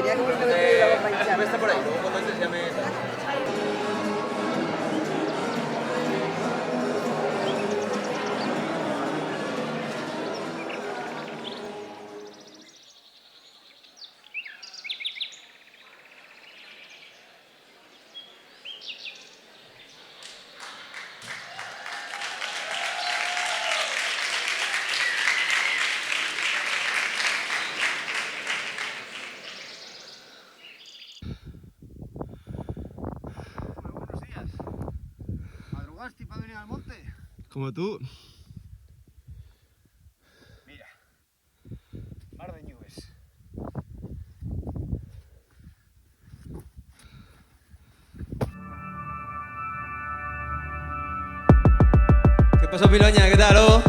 Tenía como que me iba a acompañar. Está por ahí, luego cuando entres ya me... ¿Madrugaste para venir al monte? Como tú. Mira, mar de nubes. ¿Qué pasó, Piloña? ¿Qué tal, oh?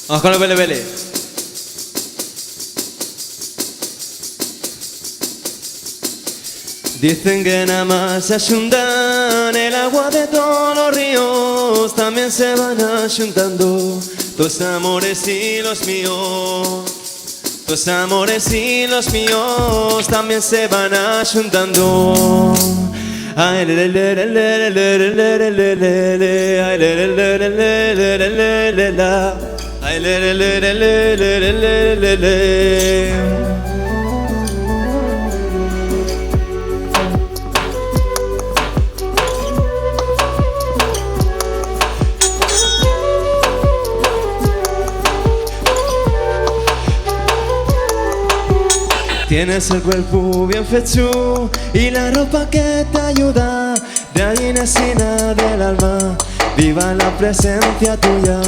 Vamos con el Vele Vele. Dicen que nada más se ayuntan el agua de todos los ríos, también se van ayuntando tus amores y los míos. Tus amores y los míos también se van ayuntando. Ay, le, le, le, le, le, le, le, le, le, le, ay, le, le, le, le, le, le, le, le, la. Ay, le, le, le, le, le, le, le, le, le. Tienes el cuerpo bien fechu y la ropa que te ayuda, de ahí nacina del alma, viva la presencia tuya.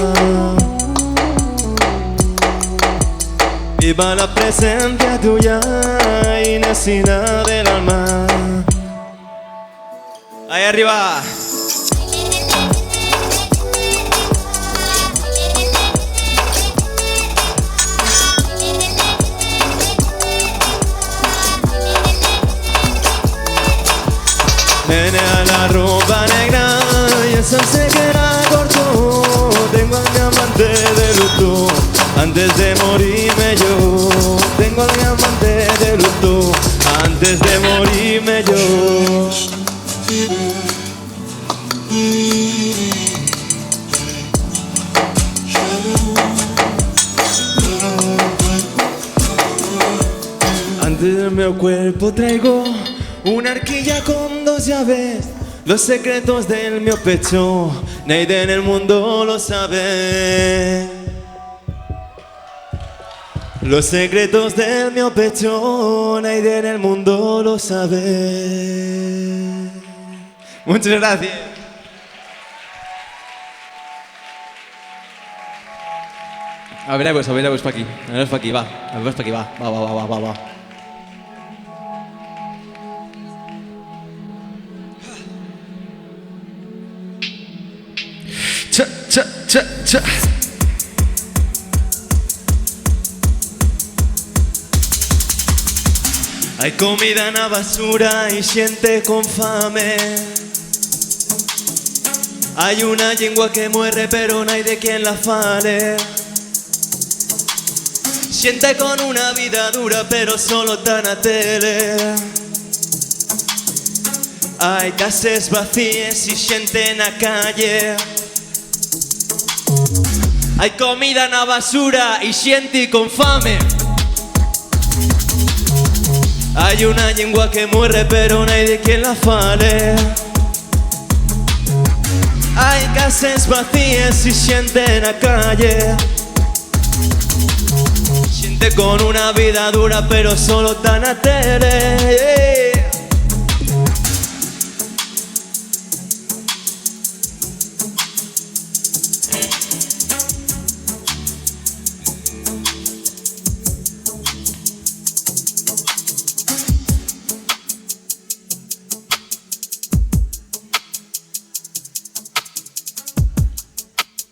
Viva la presencia tuya, Inesina del alma. Ahí arriba. Menea la ropa negra y eso se queda corto. Tengo a mi amante de luto antes de morirme yo. Tengo a mi amante de luto antes de morirme yo. Antes de mi cuerpo traigo una arquilla con 2 llaves, los secretos del mío pecho, nadie en el mundo lo sabe. Los secretos del mío pecho, nadie en el mundo lo sabe. Muchas gracias. A ver, pues para aquí, va, va. Cha. Hay comida en la basura y gente con fame. Hay una lengua que muere pero no hay de quien la fale. Siente con una vida dura pero solo tan a tele. Hay casas vacías y gente en la calle. Hay comida en la basura y gente con fame. Hay una lengua que muere pero no hay de quien la fale. Hay casas vacías y siente en la calle. Siente con una vida dura pero solo tan a tele.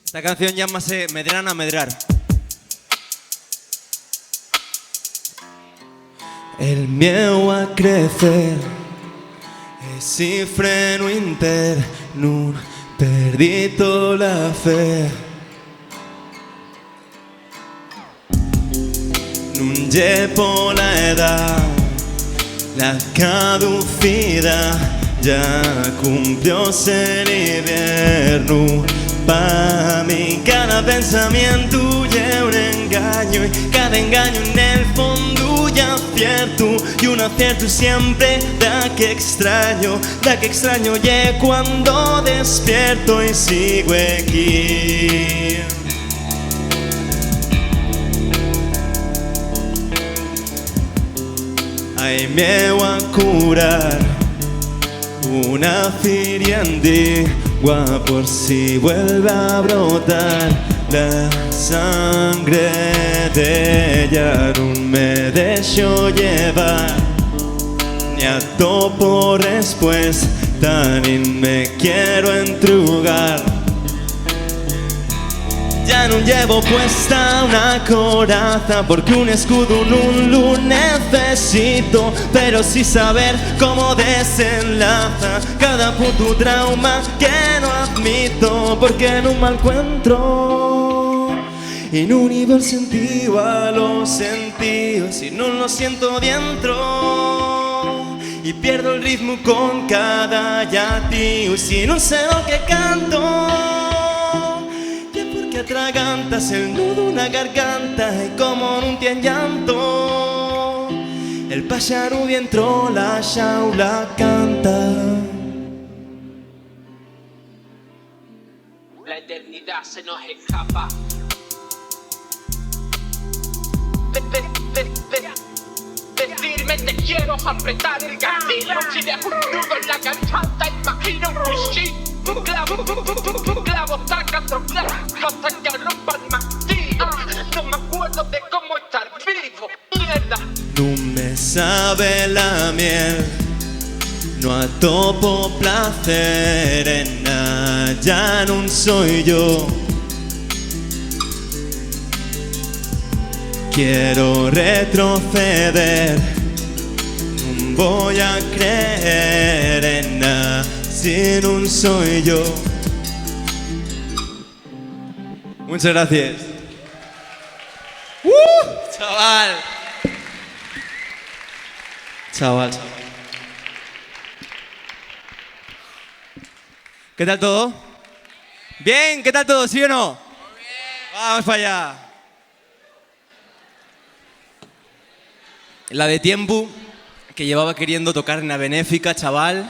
Esta canción llámase Medran a Medrar. El miedo a crecer es il freno interno, perdito la fe. Non llevo la edad, la caducidad, ya cumplióse el invierno. Pa' mí cada pensamiento es un engaño y cada engaño en el fondo ya acierto. Y un acierto siempre da que extraño y cuando despierto y sigo aquí. Hay miedo a curar una feria antigua por si vuelve a brotar la sangre de ella. No me dejo llevar ni a topo respuesta ni me quiero entrugar. Ya no llevo puesta una coraza porque un escudo no lo necesito, pero sí saber cómo desenlaza cada puto trauma que no admito, porque no me encuentro en un nivel sentido a los sentidos si no lo siento dentro y pierdo el ritmo con cada latido. Y si no sé lo que canto que atragantas el nudo una garganta y como no tiene llanto el pájaro dentro la jaula canta. La eternidad se nos escapa. Decirme te quiero, apretar el gatillo. Si dejo un nudo en la garganta, imagina un cuchillo. Un clavo saca otro clavo hasta que rompa el martillo. No me acuerdo de cómo estar vivo, mierda. No me sabe la miel, no atopo placer en nada, ya no soy yo. Quiero retroceder, no voy a creer en nada si no soy yo. Muchas gracias. Chaval. Chaval. ¿Qué tal todo? ¿Bien? ¿Qué tal todo? ¿Sí o no? Muy bien. Vamos para allá. La de tiempo que llevaba queriendo tocar en la benéfica, chaval.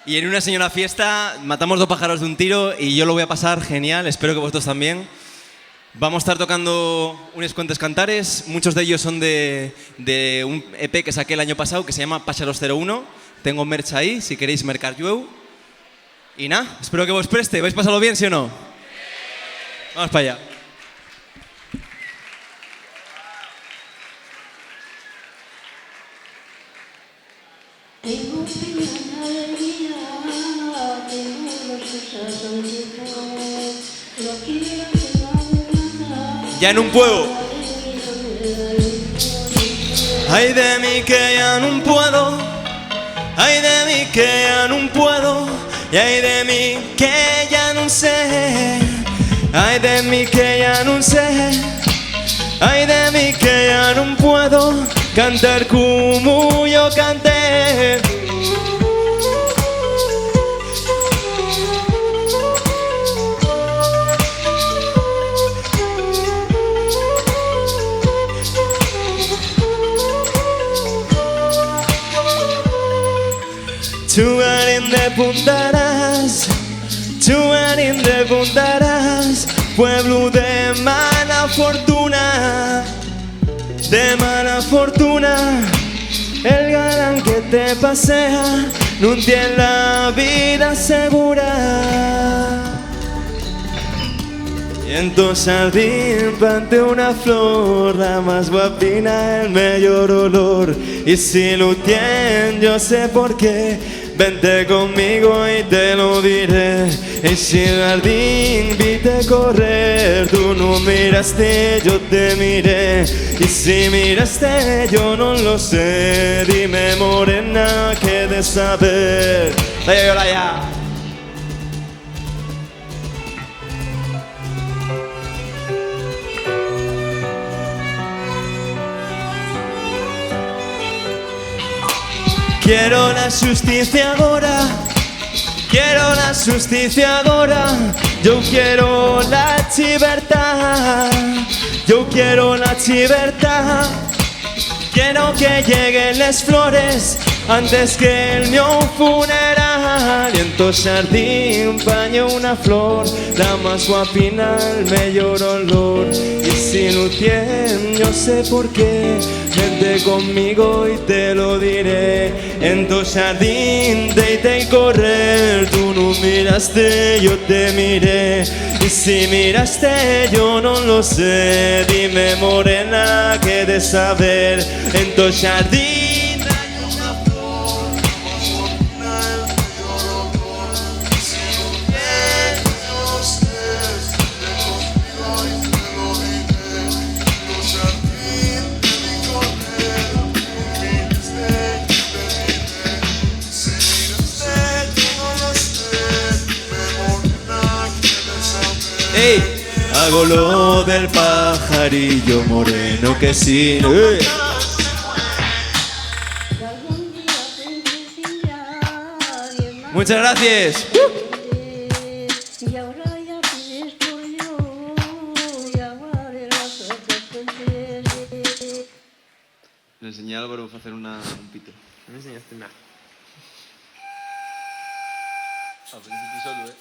Y en una señora fiesta matamos 2 pájaros de un tiro y yo lo voy a pasar genial, espero que vosotros también. Vamos a estar tocando unos cuantos cantares, muchos de ellos son de un EP que saqué el año pasado que se llama Pájaros 01. Tengo merch ahí, si queréis mercar yo. Y nada, espero que vos preste. ¿Vais a pasarlo bien, sí o no? Vamos para allá. Tengo pena de vida, tengo las cosas antes, no quiero que nada. Ya no puedo. Ay de mí que ya no puedo, ay de mí que ya no puedo, y ay de mí que ya no sé, ay de mí que ya no sé, ay de mí que ya no puedo cantar como yo canté. Chugarín de puntaras, Jugarín de Puntaras, pueblo de mala fortuna, de mala fortuna. El galán que te pasea no tiene la vida segura. Y en tu jardín planté una flor, la más guapina, el mejor olor. Y si lo tienes, yo sé por qué. Vente conmigo y te lo diré. En si el jardín viste correr, tú no miraste, yo te miré. Y si miraste, yo no lo sé. Dime, morena, ¿qué de saber? ¡Hola ya! Quiero la justicia ahora, quiero la justicia ahora. Yo quiero la libertad, yo quiero la libertad. Quiero que lleguen las flores antes que el mío funeral. Y en tu jardín baño una flor, la más guapina, el mejor olor. Y si no tienes, yo sé por qué. Vente conmigo y te lo diré. En tu jardín de correr, tú no miraste, yo te miré. Y si miraste, yo no lo sé. Dime, morena, ¿qué de saber? En tu jardín hay una flor, más bonita, el mejor olor. Si lo tienes, yo sé, vente conmigo y te lo diré. En tu jardín de correr, tú miraste, yo te miré. Si miraste, yo no lo sé. Dime, morena, ¿qué de saber? ¡Ey! Hago lo del pajarillo moreno que sí. Muchas gracias. Y ahora ya pides por yo, y ahora de las otras fuentes. Le enseñé a Álvaro a hacer un pito. No me enseñaste nada. Al principio solo,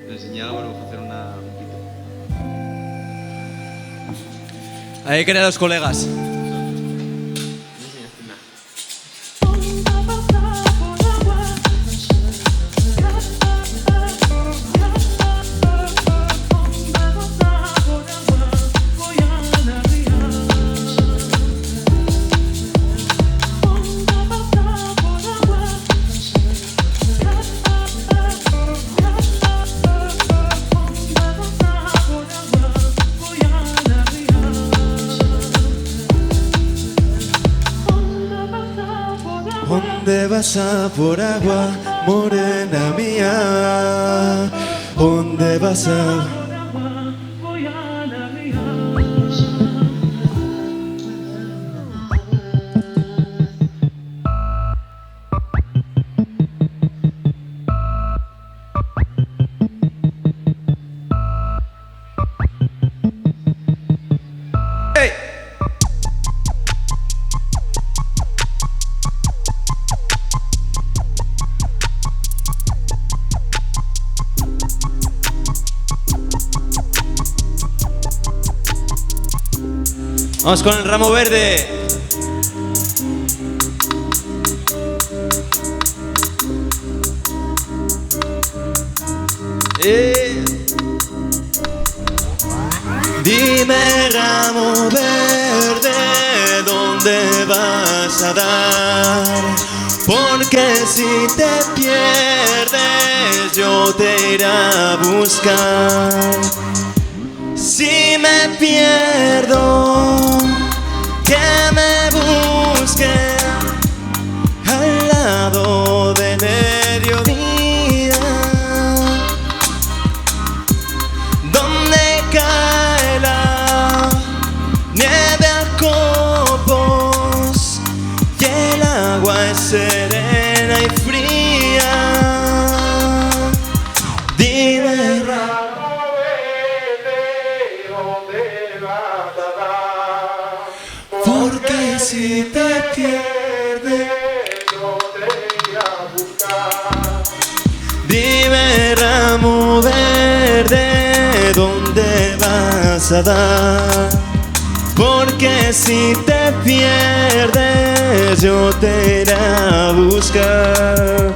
Le enseñé a Álvaro a hacer un pito. Hay que querer a los colegas. ¿Dónde vas a por agua, morena mía? ¿Dónde vas a...? ¡Ey! Vamos con el ramo verde. Dime, ramo verde, ¿dónde vas a dar? Porque si te pierdes, yo te iré a buscar. Si me pierdo, que me busquen al lado del mediodía, donde cae la nieve a copos y el agua es serena y fría. Dime, ramo verde, ¿dónde vas a dar? Porque si te pierdes, yo te iré a buscar. Dime, ramo verde, ¿dónde vas a dar? Porque si te pierdes, yo te iré a buscar.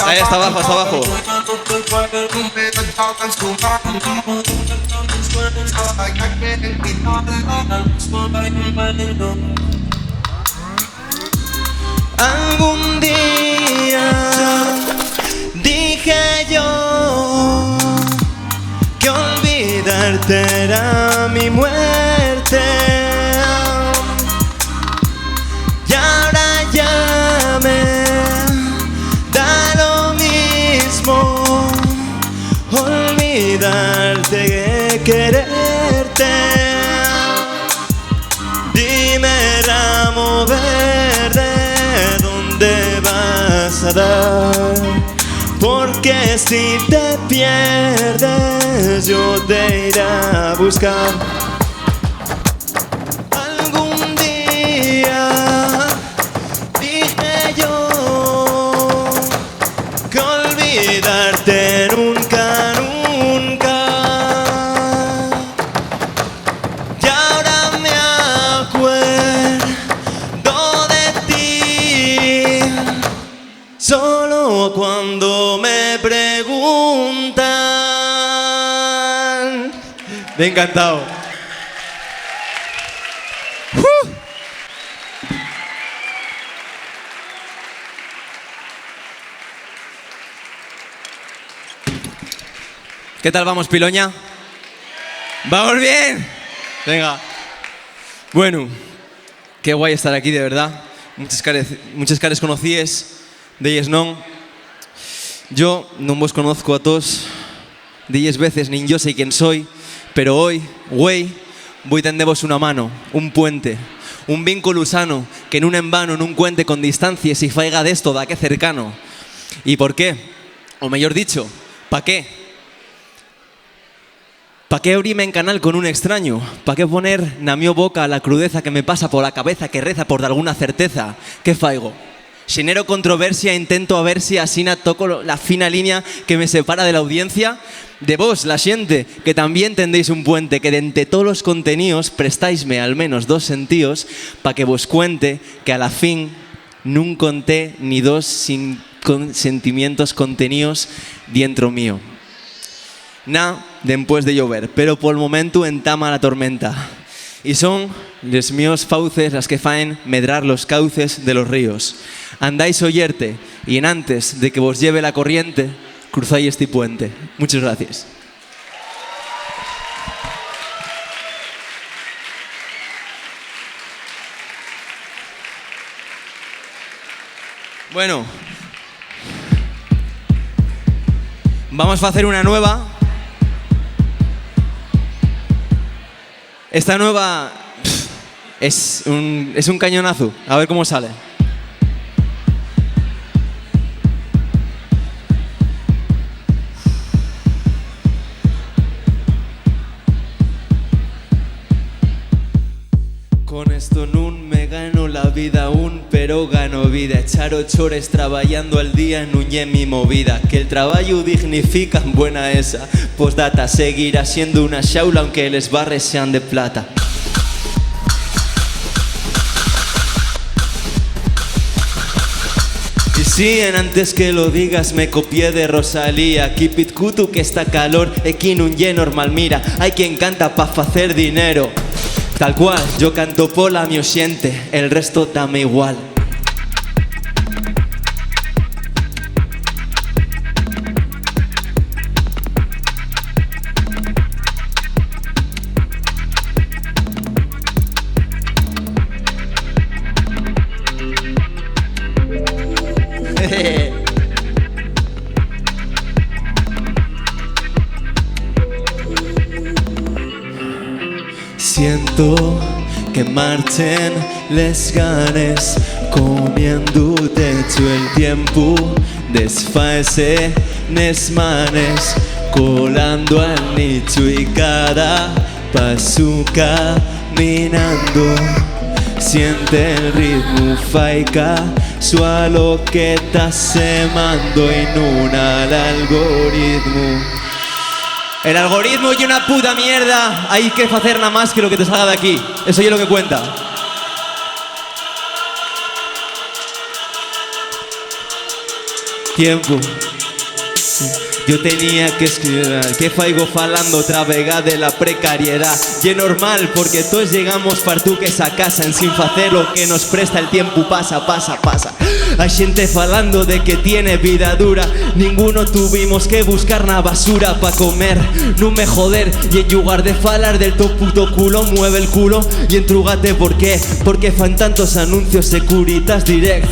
Ahí está abajo, está abajo. Algún día dije yo que olvidarte era mi muerte, y ahora ya me da lo mismo olvidarte que quererte. Dime, ramo verde, ¿dónde vas a dar? Porque si te pierdes, yo te iré a buscar. Algún día dije yo que olvidarte nunca, nunca, y ahora me acuerdo de ti solo cuando me preguntan. Me ha encantado. ¿Qué tal vamos, Piloña? ¿Vamos bien? Venga. Bueno, qué guay estar aquí, de verdad. Muchas cares conocíes, d'elles non. Yo non vos conozco a todos, d'elles veces, nin yo sé quién soy, pero hoy, güey, voy a tendevos una mano, un puente, un vínculo usano, que nun en vano nun cuente con distancias y faiga d'esto da que cercano. ¿Y por qué? O mejor dicho, ¿pa qué? ¿Pa qué abrirme en canal con un extraño? ¿Pa qué poner na mi boca la crudeza que me pasa por la cabeza que reza por alguna certeza? ¿Qué faigo? Xenero controversia, intento a ver si así toco la fina línea que me separa de la audiencia. De vos, la xente, que también tendéis un puente, que de entre todos los contenidos prestáisme al menos 2 sentidos pa que vos cuente que a la fin nun conté ni 2 sin sentimientos contenidos dentro mío. Na, después de llover, pero por el momento entama la tormenta. Y son los míos fauces las que faen medrar los cauces de los ríos. Andáis oyerte y en antes de que vos lleve la corriente, cruzáis este puente. Muchas gracias. Bueno, vamos a hacer una nueva. Esta nueva es un cañonazo. A ver cómo sale. Con esto nun me gano la vida aún, pero gano vida. Echar 8 horas trabajando al día nun ye mi movida. Que el trabajo dignifica, buena esa. Postdata, seguirá siendo una xaula aunque les barres sean de plata. Y sí, en antes que lo digas me copié de Rosalía. Keep it kutu que está calor, aquí nun ye normal. Mira, hay quien canta pa' facer dinero. Tal cual, yo canto pola mi osiente, el resto dame igual. Siento que marchen les ganes, comiéndote todo el tiempo, desfaese nes manes, colando al nicho y cada paso caminando. Siente el ritmo faica, sualo que está semando en un algoritmo. El algoritmo y una puta mierda, hay que hacer nada más que lo que te salga de aquí. Eso es lo que cuenta. Tiempo. Yo tenía que escribir, que faigo falando otra vega de la precariedad. Y es normal porque todos llegamos partuques a casa en sin hacer lo que nos presta el tiempo. Pasa. Hay gente falando de que tiene vida dura. Ninguno tuvimos que buscar na basura pa' comer. No me joder y en lugar de falar del to puto culo, mueve el culo y entrúgate. ¿Por qué? Porque fan tantos anuncios Securitas Direct.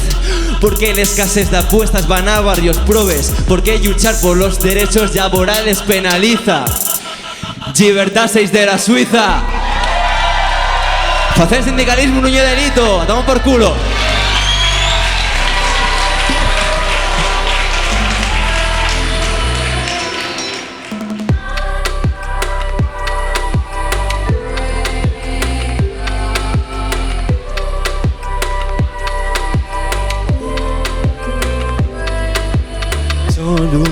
Porque la escasez de apuestas van a barrios probes. Porque luchar por los derechos laborales penaliza. Libertad 6 de la Suiza. Hacer sindicalismo no es delito. A tomar por culo.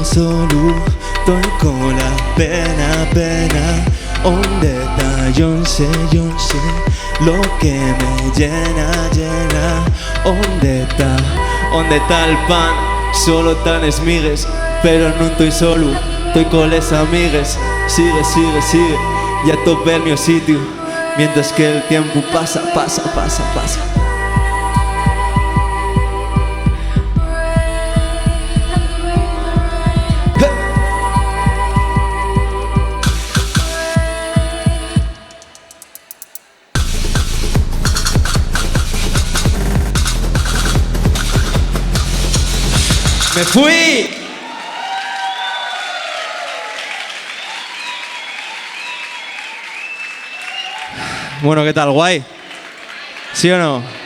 Solo, estoy con la pena. ¿Dónde está? Yo sé lo que me llena. ¿Dónde está el pan? Solo tan esmigues, pero no estoy solo, estoy con las amigas. Sigue, ya topé el mi sitio, mientras que el tiempo pasa. ¡Me fui! Bueno, ¿qué tal? ¿Guay? ¿Sí o no?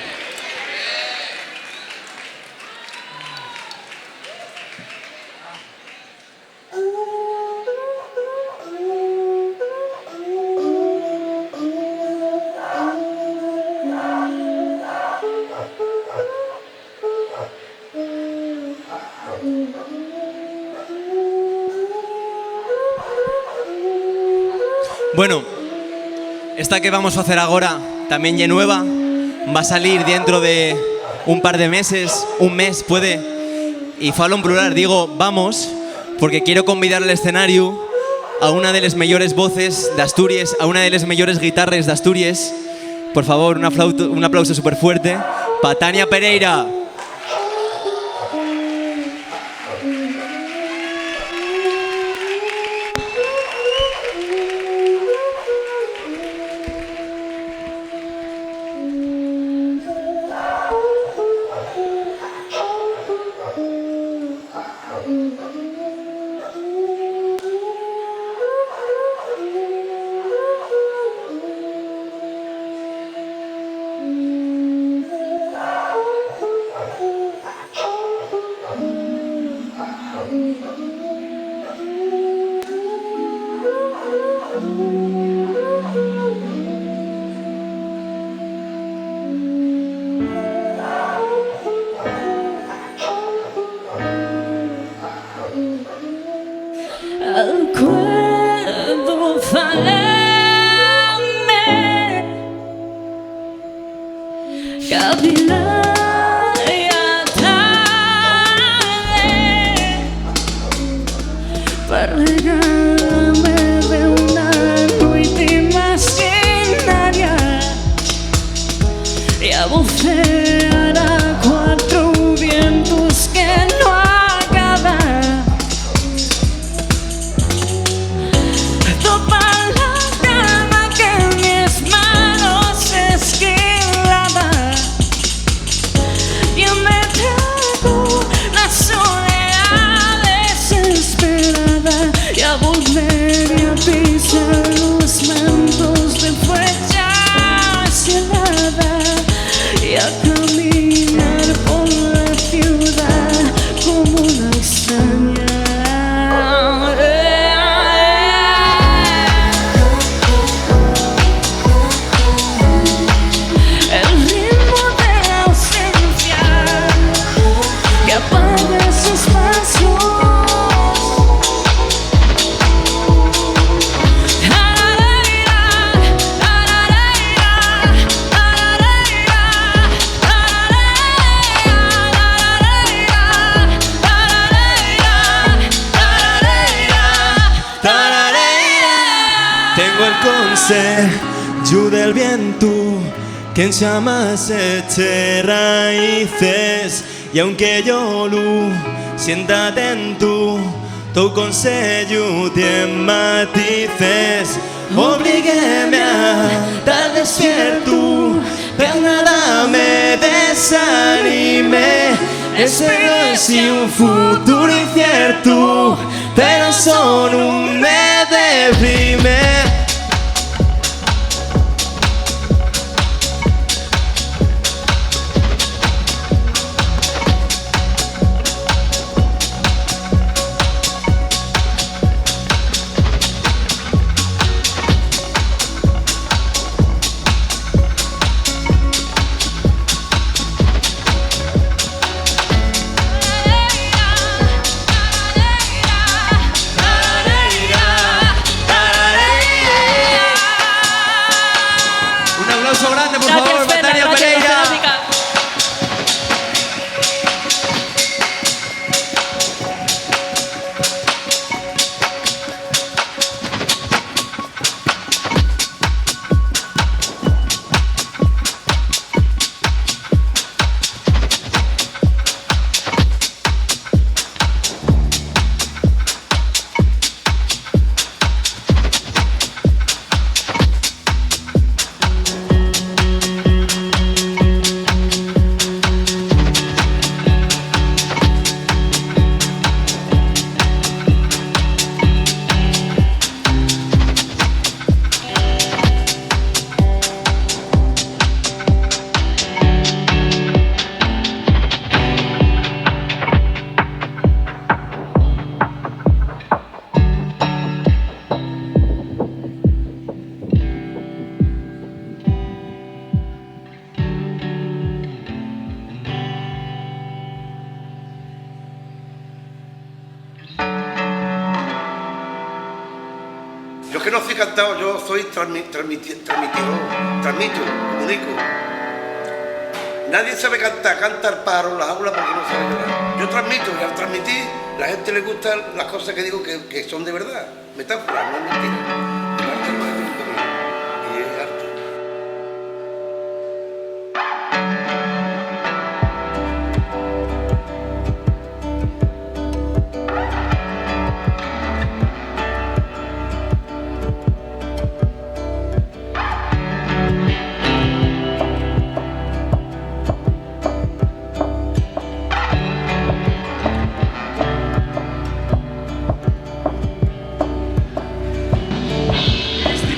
Bueno, esta que vamos a hacer ahora también ya nueva, va a salir dentro de un par de meses, un mes puede, y falo en plural, digo vamos, porque quiero convidar al escenario a una de las mejores voces de Asturias, a una de las mejores guitarras de Asturias. Por favor, un aplauso súper fuerte para Tania Pereira. Capiraya tarde per regalarme de una noite imaginaria y a vocear a cuatro vientos que no acaban. Toda la calma que en mis manos esquilaba, yo me trago la soledad desesperada y a volver y a pisar los mantos de fuerza helada y a caminar por la ciudad como una extraña. El ritmo de la ausencia que apaga sus pasos. Tengo el consejo del viento que en llamas eche raíces y aunque yo lo sienta atento, tu consejo tiene matices. Obliguéme a estar despierto, pero nada me desanime. Espero es un futuro incierto, pero solo me deprime. Un aplauso grande, por Gracias, favor, Fena, Betania gracias, Pereira. Verónica. Yo que no soy cantado, yo soy transmito, comunico. Nadie sabe cantar, canta el pájaro en las aulas porque no sabe llorar. Yo transmito y al transmitir la gente le gustan las cosas que digo que son de verdad, metáforas, no es mentira. El arte no es mentira, y es arte.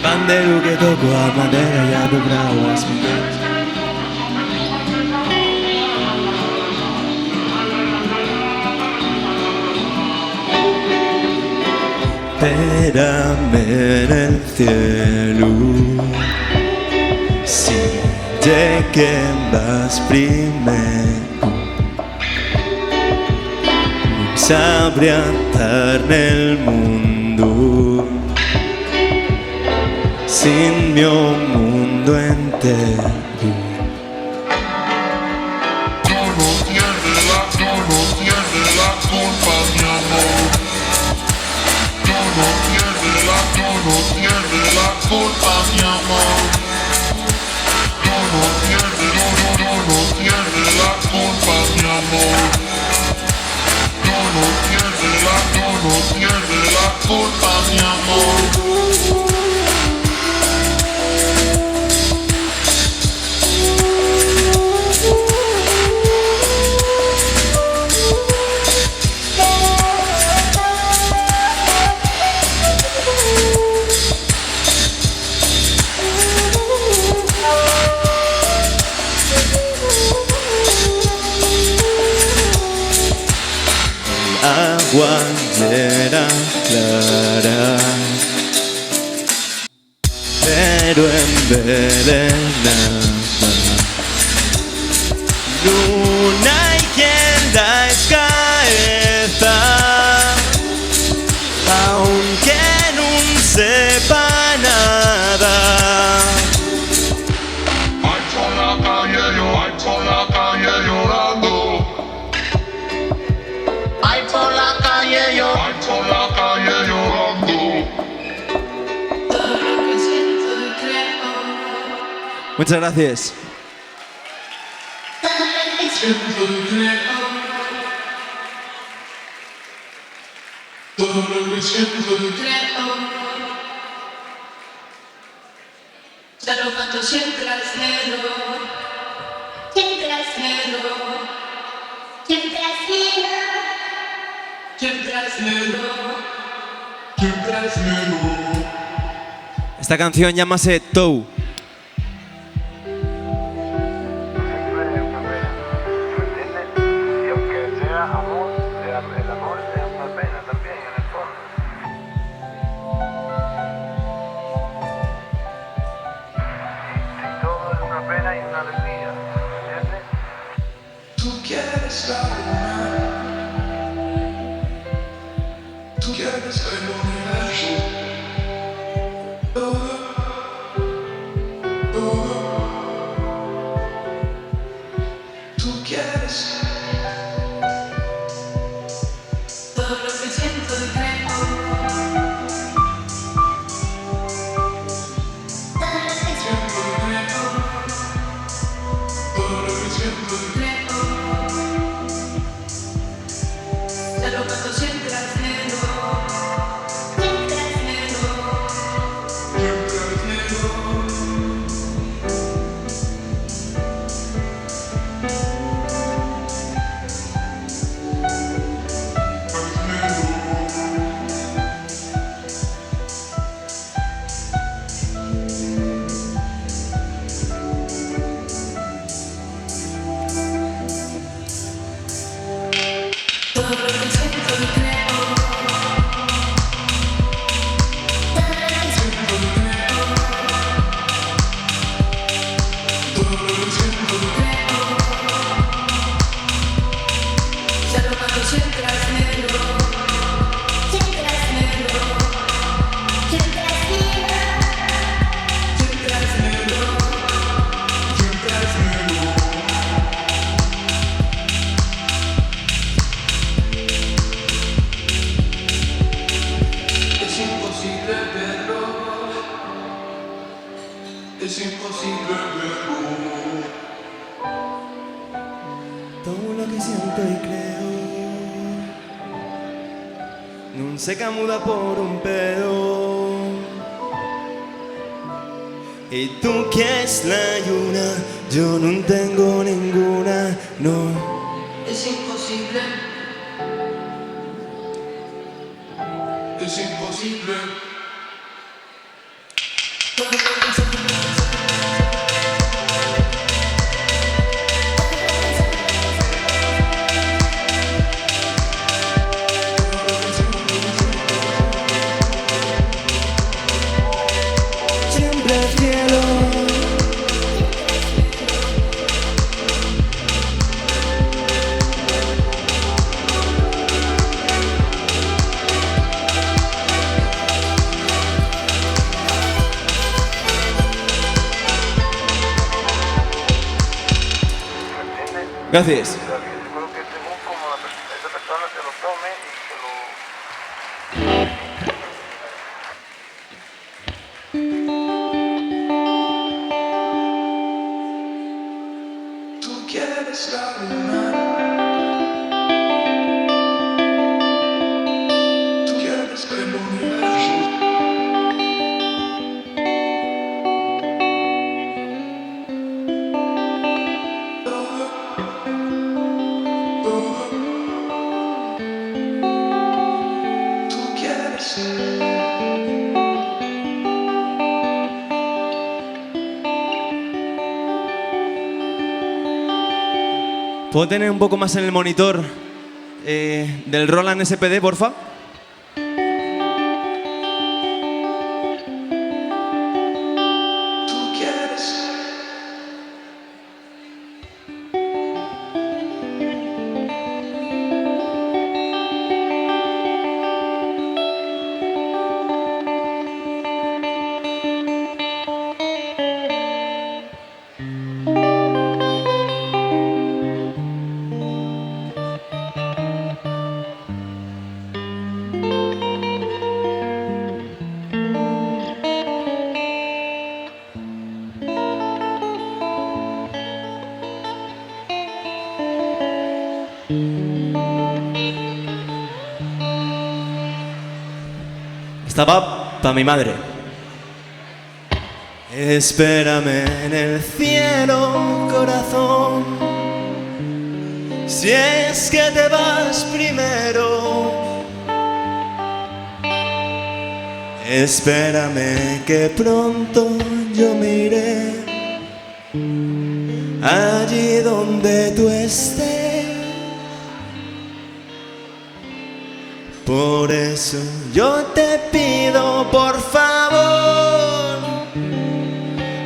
Pandero que toco a madera y a dobrado as minhas. Espérame en el cielo, si llegues primero, sabría estar en el mundo. Sin mi mundo entero culpa, mi amor. Tú no tienes la culpa, mi amor. Tú no tienes la culpa, mi amor. Agua era clara, pero envenenada. Luna y quien la escaeza, aunque no sepa nada. Ay, por la calle llorando. Ay, por la calle yo. Ay, por la calle llorando. Todo lo que siento y creo. Muchas gracias. Siento y creo. Todo lo que siento y Creo. Ya lo canto siempre al cielo. Siempre al cielo. Siempre al cielo. Siempre al cielo. siempre al cielo. Esta canción llámase Tou. Siempre es una pena, ¿me entiendes? Y aunque sea amor, el amor es una pena también en el fondo. Y todo es una pena y una alegría, ¿me entiendes? Tú quieres la luna. Tú quieres el universo. Todo. Tú quieres. Todo lo que siento y creo. Siento y creo. Todo lo que siento y Creo. Ya lo canto siempre al cielo. Siempre al cielo. siempre al cielo. Todo lo que siento y creo. Ya lo canto siempre al cielo. Siempre al cielo. Siempre al cielo. Siempre al cielo. Siempre al cielo. Es imposible verlo. Es imposible verlo. Todo lo que siento y creo non se camuda por un pedo. Y tú quieres la luna, yo no tengo ninguna, no. Es imposible. Es imposible. Todo lo que siento. Siempre al cielo. Gracias. O sea, que yo creo que según como esa persona se lo tome y se lo... quieres la luna. Tú quieres el universo. Tú quieres. ¿Puedo tener un poco más en el monitor del Roland SPD, porfa? Tú quieres. Estaba para mi madre. Espérame en el cielo, corazón, si es que te vas primero. Espérame que pronto yo me iré allí donde tú estés. Por eso yo te pido, por favor,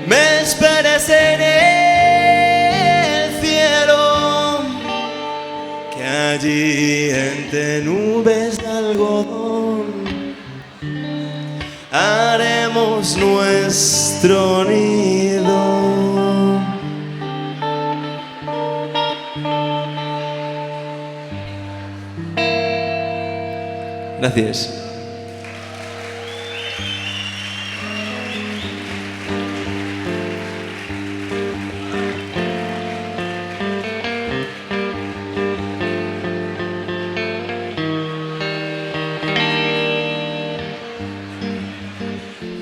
me esperes en el cielo, que allí entre nubes de algodón haremos nuestro nido. Gracias.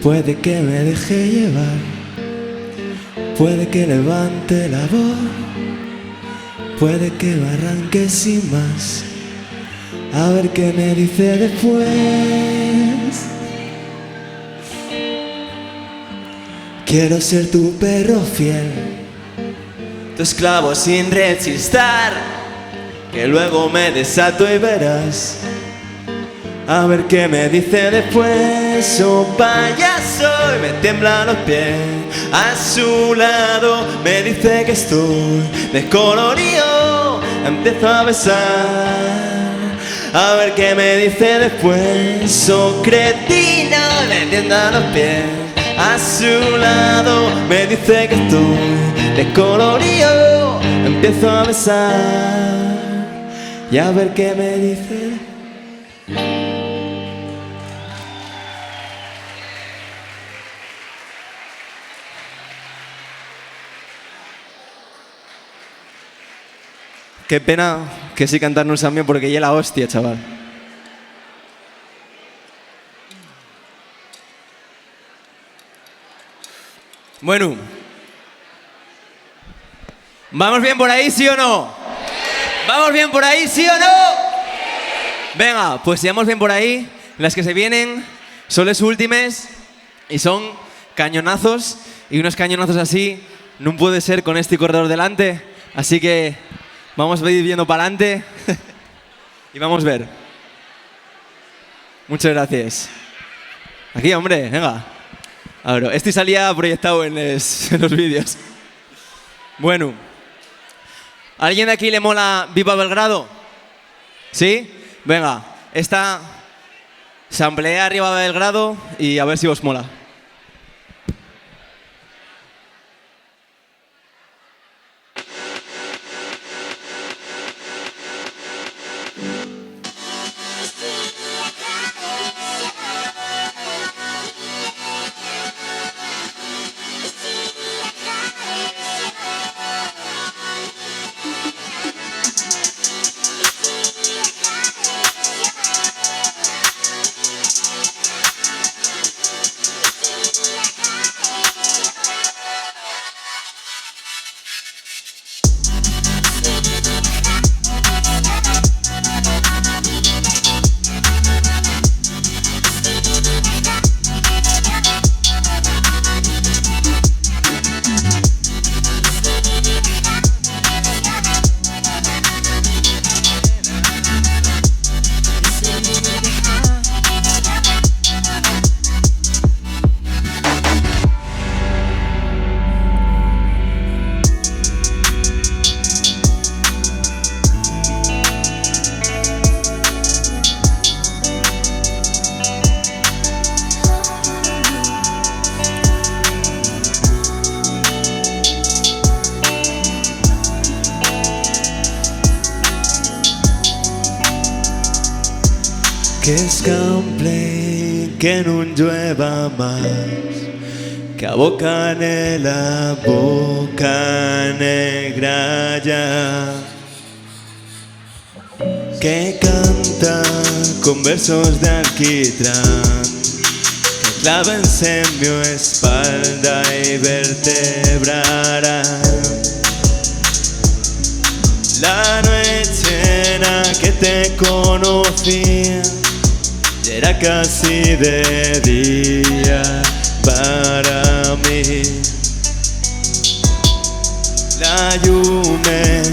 Puede que me deje llevar, puede que levante la voz, puede que me arranque sin más. A ver qué me dice después. Quiero ser tu perro fiel, tu esclavo sin rechistar, que luego me desato y verás. A ver qué me dice después. Oh payaso, y me tiemblan los pies. A su lado me dice que estoy descolorido. Empiezo a besar. A ver qué me dice después. Oh cretino, me tiemblan los pies. A su lado me dice que estoy descolorido. Empiezo a besar. Y a ver qué me dice. Qué pena que sí cantarnos también porque ya la hostia, chaval. Bueno. ¿Vamos bien por ahí, sí o no? ¿Vamos bien por ahí, sí o no? Venga, pues si vamos bien por ahí, las que se vienen son las últimas y son cañonazos, y unos cañonazos así no puede ser con este corredor delante, así que vamos a ir viendo para adelante y vamos a ver. Muchas gracias. Aquí, hombre, venga. A ver, este salía proyectado en los vídeos. Bueno. ¿Alguien de aquí le mola Viva Belgrado? ¿Sí? Venga, esta samplea arriba de Belgrado y a ver si os mola. que escample que no llueva más, que aboca en la boca negra ya, que canta con versos de alquitrán, que clavense en mi espalda y vertebrarán. La noche en la que te conocí ya era casi de día para mí. La lluvia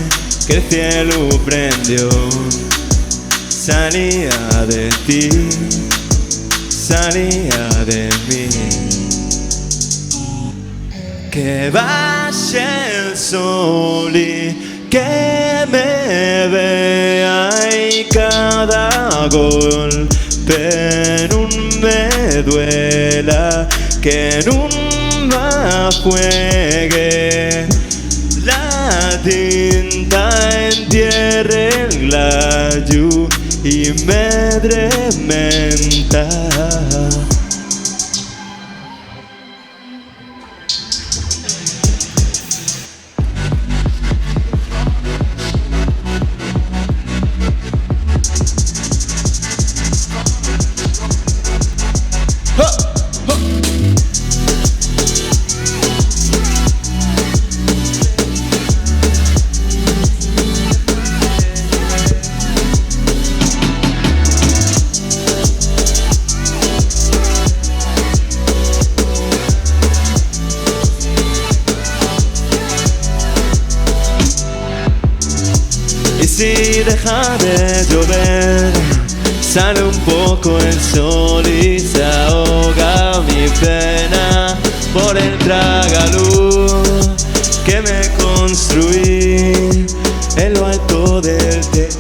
que el cielo prendió salía de ti, salía de mí. Que baje el sol y que me vea y cada golpe no me duela, que nunca juegue la tinta entierre el glayo y me drementa. Si deja de llover, sale un poco el sol y se ahoga mi pena por el tragaluz que me construí en lo alto del techo.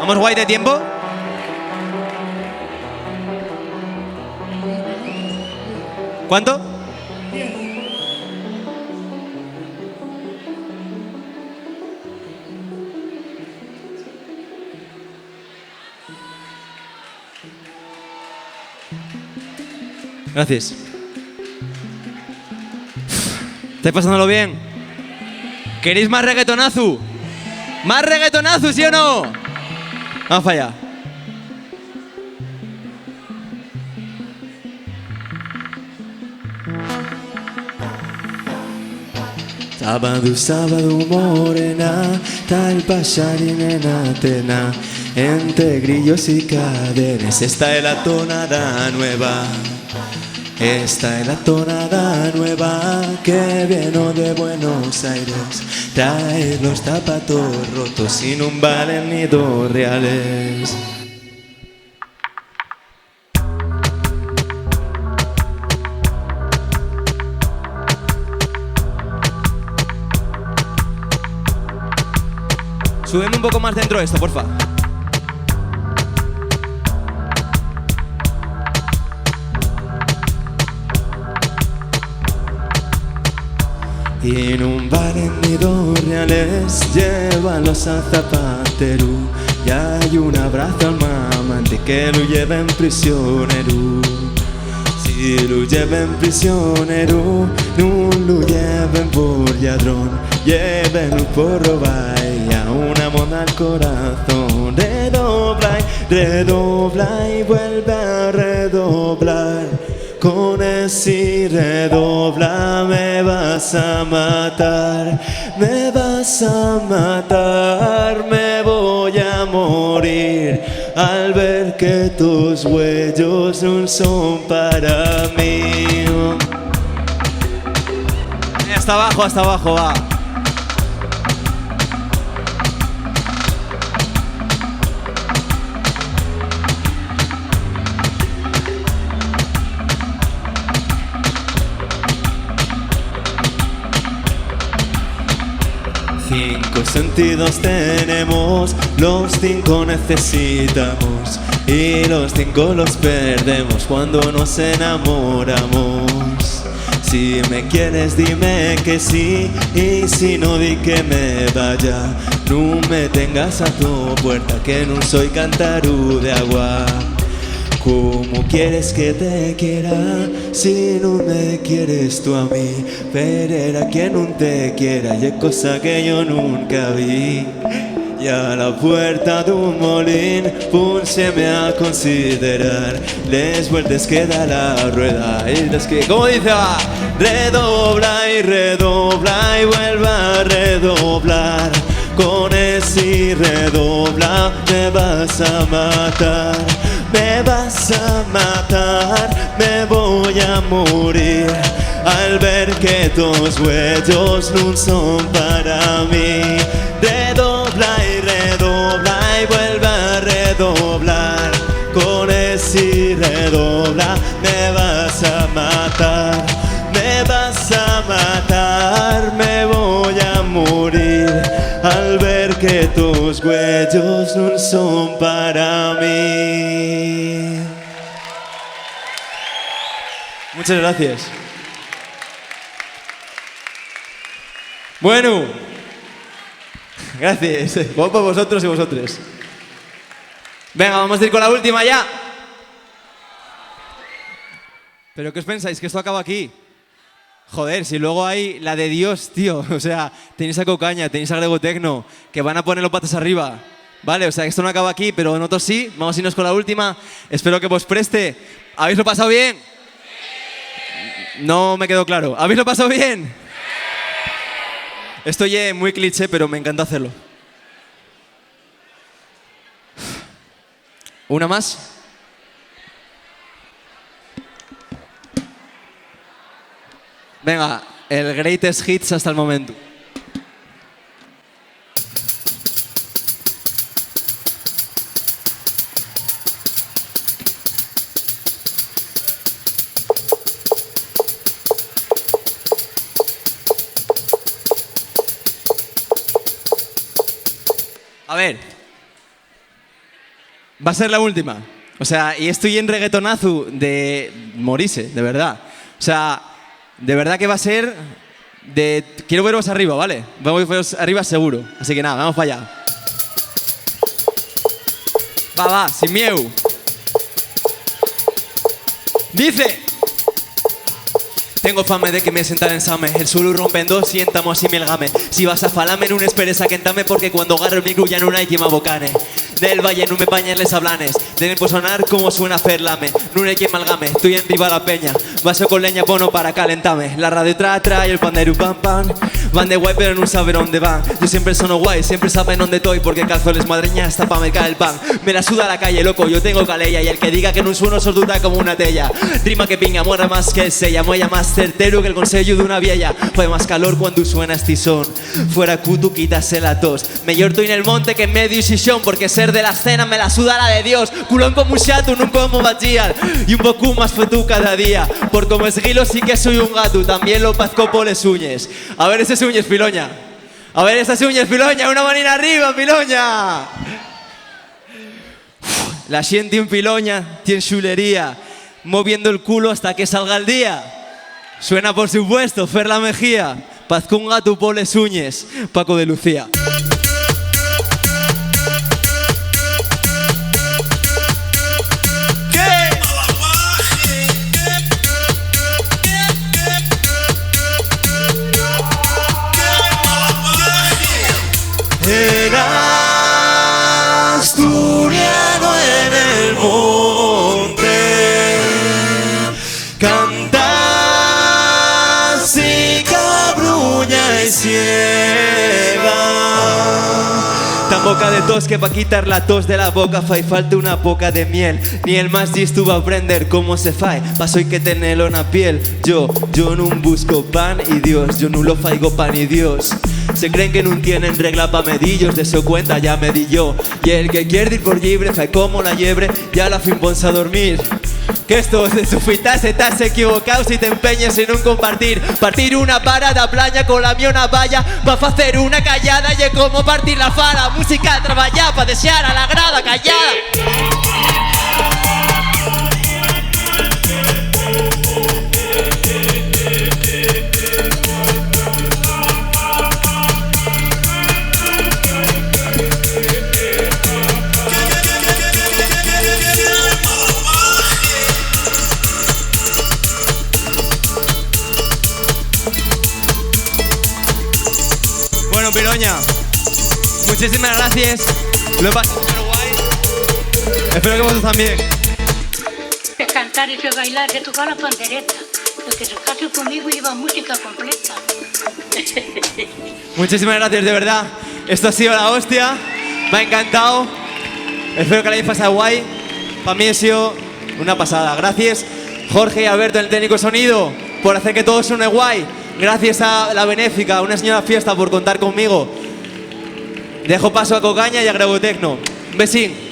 ¿Vamos guay de tiempo? ¿Cuánto? Gracias. ¿Estáis pasándolo bien? ¿Queréis más reggaetonazo? ¿Más reggaetonazo, sí o no? Vamos para allá. Sábado, sábado, morena, tal pasarín en Atena, entre grillos y cadenes. Esta es la tonada nueva, esta es la tonada nueva que vino de Buenos Aires. Trae los zapatos rotos y no valen ni 2 reales. Súbeme un poco más dentro de esto, porfa. Y no valen ni 2 reales, llévalos al zapatero. Y hay un abrazo al mamante que lo lleven prisionero. Si lo lleven prisionero, no lo lleven por ladrón, llévenlo por robar y a una moda al corazón. Redobla y vuelve a redoblar. Con ese redobla me vas a matar, me vas a matar, me voy a morir al ver que tus huellos no son para mí. Hasta abajo, va. 5 sentidos tenemos, los 5 necesitamos y los 5 los perdemos cuando nos enamoramos. Si me quieres dime que sí y si no di que me vaya. No me tengas a tu puerta que no soy cantarú de agua. ¿Cómo quieres que te quiera si no me quieres tú a mí? Pero a quien no te quiera y es cosa que yo nunca vi. Y a la puerta de un molín púnseme a considerar les vueltas que da la rueda. Y es que, ¿cómo dice? Va, redobla y vuelve a redoblar. Con ese redobla me vas a matar. Me vas a matar, me voy a morir al ver que tus huellos no son para mí. Redobla y vuelve a redoblar. Con ese redobla me vas a matar. Me vas a matar, me voy a morir al ver que tus huellos no son para mí. Muchas gracias. Bueno, gracias. Vamos por vosotros y vosotros. Venga, vamos a ir con la última ya. ¿Pero qué os pensáis? ¿Que esto acaba aquí? Joder, si luego hay la de Dios, tío. O sea, tenéis a Cocaña, tenéis a Grego Tecno, que van a poner los patas arriba. Vale, o sea, esto no acaba aquí, pero en otros sí. Vamos a irnos con la última. Espero que vos preste. ¿Habéis lo pasado bien? No me quedó claro. ¿Habéis lo pasado bien? Esto ya es muy cliché, pero me encanta hacerlo. ¿Una más? Venga, el greatest hits hasta el momento. A ver, va a ser la última. O sea, y estoy en reggaetonazo de morirse, de verdad. O sea, de verdad que va a ser de... Quiero veros arriba, ¿vale? Vamos a veros arriba seguro. Así que nada, vamos para allá. Va, sin miedo. Dice... Tengo fame de que me sentan en same. El suelo rompe en dos y entamo así me el game. Si vas a falame, no esperes a quentame, porque cuando agarro el micro ya no hay quien me abocane. Del valle no me pañes les hablanes. Deben por sonar como suena Ferlame. No hay quien malgame, estoy en riba la peña. Vaso con leña bono para calentame. La radio trae el pandero pam pam. Van de guay pero no saben dónde van. Yo siempre sono guay, siempre saben dónde estoy, porque calzo les madreña hasta pa' mercar el pan. Me la suda la calle, loco, yo tengo calella. Y el que diga que no sueno sordura como una tella. Rima que pinga, muera más que sella. Muella más certero que el consejo de una vieja. Fue más calor cuando suena este son. Fuera cutu, quítase la tos. Mellor estoy en el monte que en medio y sillón, porque ser de la escena me la suda la de Dios. Culón como un chato, no como bachial. Y un poco más fue tú cada día. Por como esguilo sí que soy un gato. También lo pazco por les uñes. A ver ese uñes, Piloña. A ver esas uñas, Piloña. Una manina arriba, Piloña. La gente en Piloña tiene chulería, moviendo el culo hasta que salga el día. Suena por supuesto Fer la Mejía. Pazco un gato por les uñes. Paco de Lucía. En asturiano en el monte cantas y cabruña y ciega. Tan boca de tos que pa' quitar la tos de la boca fai falta una poca de miel. Ni el más listo va a aprender cómo se fai. Paso hay que tenerlo en la piel. Yo no busco pan y Dios. Yo no lo faigo pan y Dios. Se creen que no tienen regla pa' medillos, de su cuenta ya me di yo. Y el que quiere ir por libre, fai como la liebre, ya la fin ponse a dormir. Que esto de su fitase te has equivocado si te empeñes en un compartir. Partir una parada playa con la mía una valla. Va a hacer una callada y es como partir la fara. Música traballar pa' desear a la grada callada. Bueno, Piroña, muchísimas gracias. Lo he pasado súper guay. Espero que vosotros también. De cantar y de bailar, de tocar la pandereta. Los que se casen conmigo llevan música completa. Muchísimas gracias, de verdad. Esto ha sido la hostia. Me ha encantado. Espero que la hayáis pasado guay. Para mí ha sido una pasada. Gracias, Jorge y Alberto, el técnico de sonido, por hacer que todo suene guay. Gracias a la Benéfica, una señora fiesta, por contar conmigo. Dejo paso a Cocaña y a Grego Tecno. Un besín.